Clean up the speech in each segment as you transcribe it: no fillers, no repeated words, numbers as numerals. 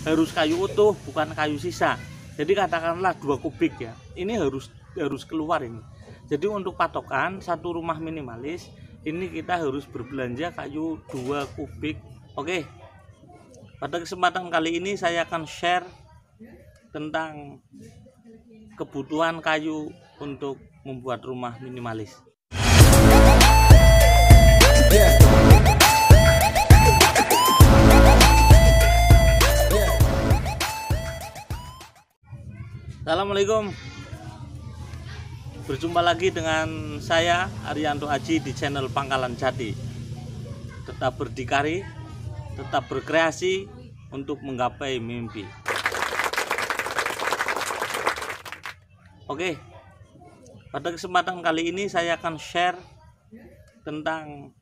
harus kayu utuh, bukan kayu sisa. Jadi katakanlah 2 kubik ya, ini harus keluar ini. Jadi untuk patokan satu rumah minimalis ini kita harus berbelanja kayu 2 kubik. Oke, pada kesempatan kali ini saya akan share tentang kebutuhan kayu untuk membuat rumah minimalis. Assalamualaikum, berjumpa lagi dengan saya Arianto Aji di channel Pangkalan Jati. Tetap berdikari, tetap berkreasi untuk menggapai mimpi. Oke, pada kesempatan kali ini saya akan share tentang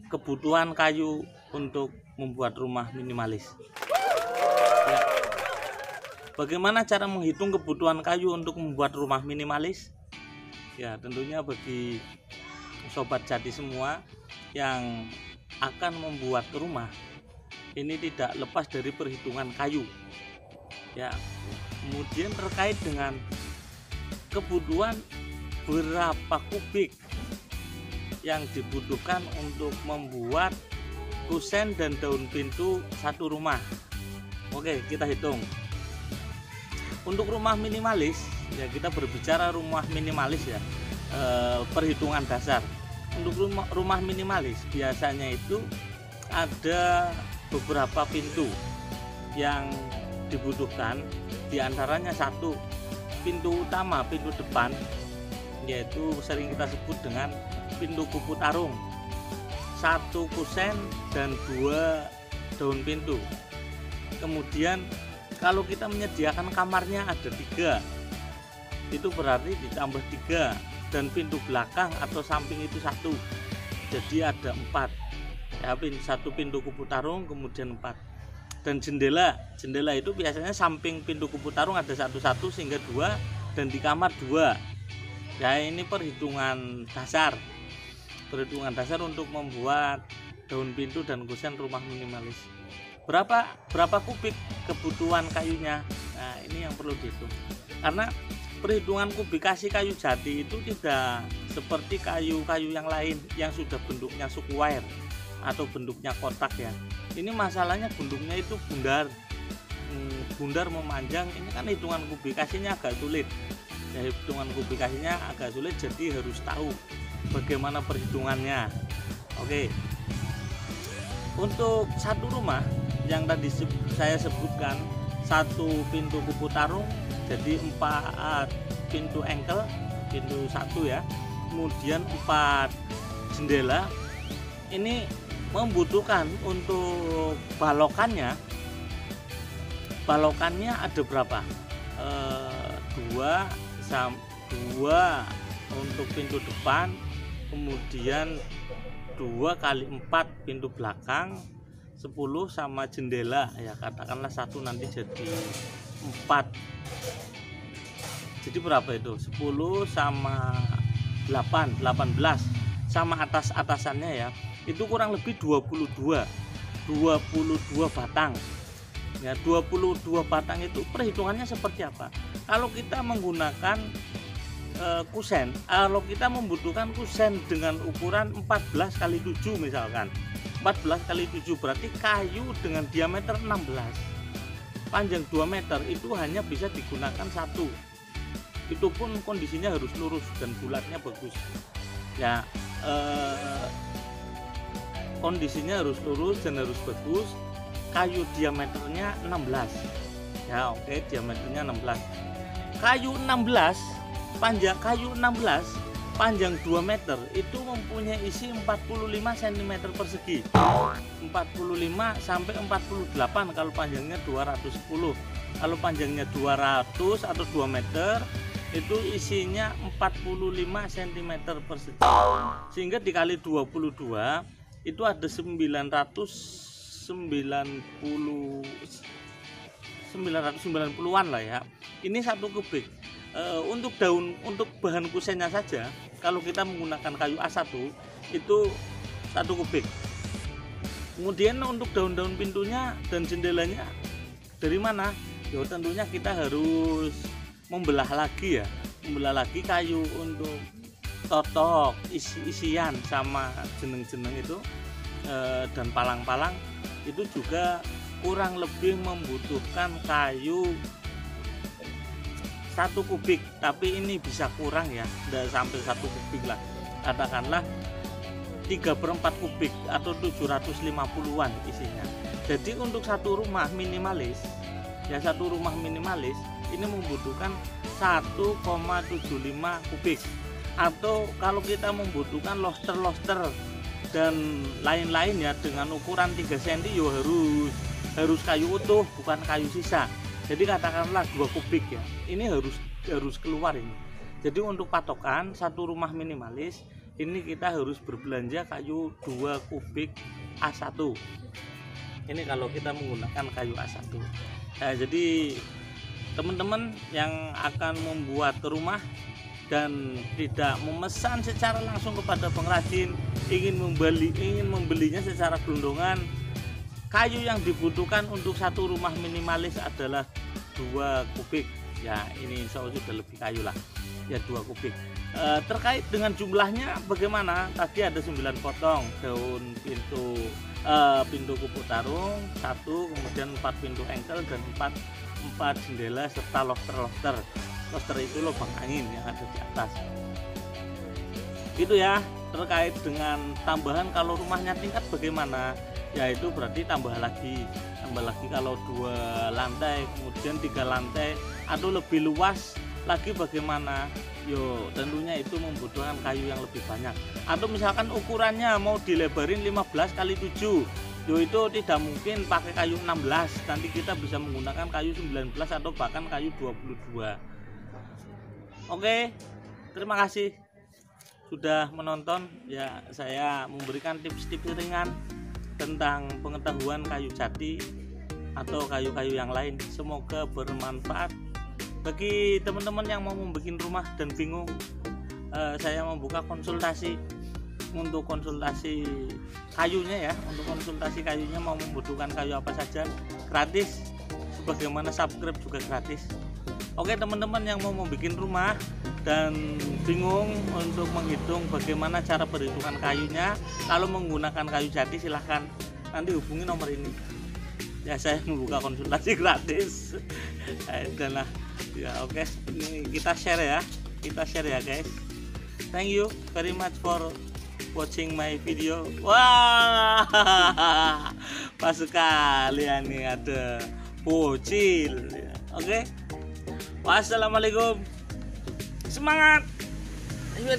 kebutuhan kayu untuk membuat rumah minimalis ya. Bagaimana cara menghitung kebutuhan kayu untuk membuat rumah minimalis? Ya, tentunya bagi sobat jati semua yang akan membuat rumah, ini tidak lepas dari perhitungan kayu. Ya, kemudian terkait dengan kebutuhan berapa kubik yang dibutuhkan untuk membuat kusen dan daun pintu satu rumah. Oke, kita hitung. Untuk rumah minimalis ya, kita berbicara rumah minimalis ya, perhitungan dasar. Untuk rumah minimalis biasanya itu ada beberapa pintu yang dibutuhkan, diantaranya satu pintu utama, pintu depan, yaitu sering kita sebut dengan pintu kupu tarung, 1 kusen dan 2 daun pintu. Kemudian kalau kita menyediakan kamarnya ada 3, itu berarti ditambah 3, dan pintu belakang atau samping itu 1, jadi ada 4 ya, 1 pintu kupu tarung kemudian 4. Dan jendela itu biasanya samping pintu kupu tarung ada 1 sehingga 2, dan di kamar 2 ya. Ini perhitungan dasar untuk membuat daun pintu dan kusen rumah minimalis. Berapa kubik kebutuhan kayunya? Nah, ini yang perlu dihitung, karena perhitungan kubikasi kayu jati itu tidak seperti kayu-kayu yang lain yang sudah bentuknya square atau bentuknya kotak ya. Ini masalahnya bentuknya itu bundar memanjang. Ini kan hitungan kubikasinya agak sulit ya, jadi harus tahu bagaimana perhitungannya. Oke, untuk satu rumah yang tadi saya sebutkan, 1 pintu kupu tarung, jadi 4 pintu engkel, pintu 1 ya, kemudian 4 jendela. Ini membutuhkan untuk balokannya ada berapa? 2 untuk pintu depan, kemudian 2 kali 4 pintu belakang, 10 sama jendela ya, katakanlah 1 nanti jadi 4. Jadi berapa itu? 10 sama 8, 18, sama atasannya ya, itu kurang lebih 22 batang ya. 22 batang itu perhitungannya seperti apa? Kalau kita menggunakan kusen, kalau kita membutuhkan kusen dengan ukuran 14 kali 7 misalkan, 14 kali 7 berarti kayu dengan diameter 16, panjang 2 meter itu hanya bisa digunakan 1. Itu pun kondisinya harus lurus dan bulatnya bagus ya. Kondisinya harus lurus dan harus bagus. Kayu diameternya 16 ya. Oke, diameternya 16. Panjang 2 meter itu mempunyai isi 45 cm persegi, 45 sampai 48 kalau panjangnya 210. Kalau panjangnya 200 atau 2 meter itu isinya 45 cm persegi, sehingga dikali 22 itu ada 990-an lah ya. Ini 1 kubik. Untuk bahan kusennya saja, kalau kita menggunakan kayu A1 itu 1 kubik. Kemudian untuk daun-daun pintunya dan jendelanya Dari mana? Ya tentunya kita harus membelah lagi kayu untuk totok isian sama jeneng-jeneng itu dan palang-palang itu juga kurang lebih membutuhkan kayu 1 kubik, tapi ini bisa kurang ya, tidak sampai 1 kubik lah, katakanlah 3/4 kubik atau 750-an isinya. Jadi untuk satu rumah minimalis ini membutuhkan 1,75 kubik, atau kalau kita membutuhkan loster dan lain-lain ya dengan ukuran 3 cm yo harus kayu utuh, bukan kayu sisa. Jadi katakanlah 2 kubik ya, ini harus keluar ini. Jadi untuk patokan satu rumah minimalis ini kita harus berbelanja kayu 2 kubik A1. Ini kalau kita menggunakan kayu A1. Nah, jadi teman-teman yang akan membuat rumah dan tidak memesan secara langsung kepada pengrajin, ingin membelinya secara gelondongan, kayu yang dibutuhkan untuk satu rumah minimalis adalah 2 kubik. Ya ini insya Allah sudah lebih kayu lah ya, 2 kubik. Terkait dengan jumlahnya bagaimana? Tadi ada 9 potong daun pintu kupu tarung 1, kemudian 4 pintu engkel dan 4 jendela serta loster itu lubang angin yang ada di atas. Gitu ya. Terkait dengan tambahan kalau rumahnya tingkat bagaimana? Ya itu berarti tambah lagi kalau 2 lantai kemudian 3 lantai atau lebih luas lagi bagaimana? Yo tentunya itu membutuhkan kayu yang lebih banyak. Atau misalkan ukurannya mau dilebarin 15 kali 7, yo itu tidak mungkin pakai kayu 16, nanti kita bisa menggunakan kayu 19 atau bahkan kayu 22. Oke, terima kasih sudah menonton ya. Saya memberikan tips-tips ringan tentang pengetahuan kayu jati atau kayu-kayu yang lain. Semoga bermanfaat bagi teman-teman yang mau membuat rumah dan bingung. Saya membuka konsultasi untuk konsultasi kayunya ya. Untuk konsultasi kayunya mau membutuhkan kayu apa saja gratis, sebagaimana subscribe juga gratis. Oke teman-teman yang mau membuat rumah dan bingung untuk menghitung bagaimana cara perhitungan kayunya, kalau menggunakan kayu jati silahkan nanti hubungi nomor ini ya, saya membuka konsultasi gratis. Dan lah ya, oke, ini kita share ya guys. Thank you very much for watching my video. Wah pas sekali ya, nih ada bocil ya. Oke, wassalamualaikum. Semangat, ayo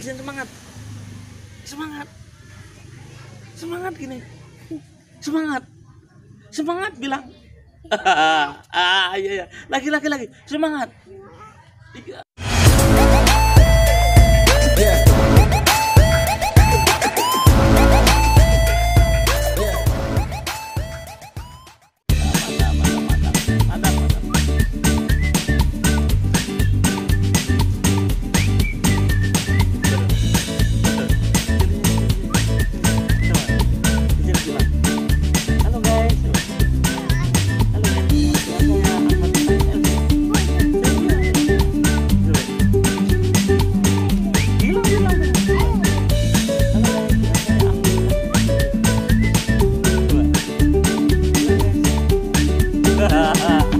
semangat gini, semangat bilang. Iya lagi semangat. Ha ha ha.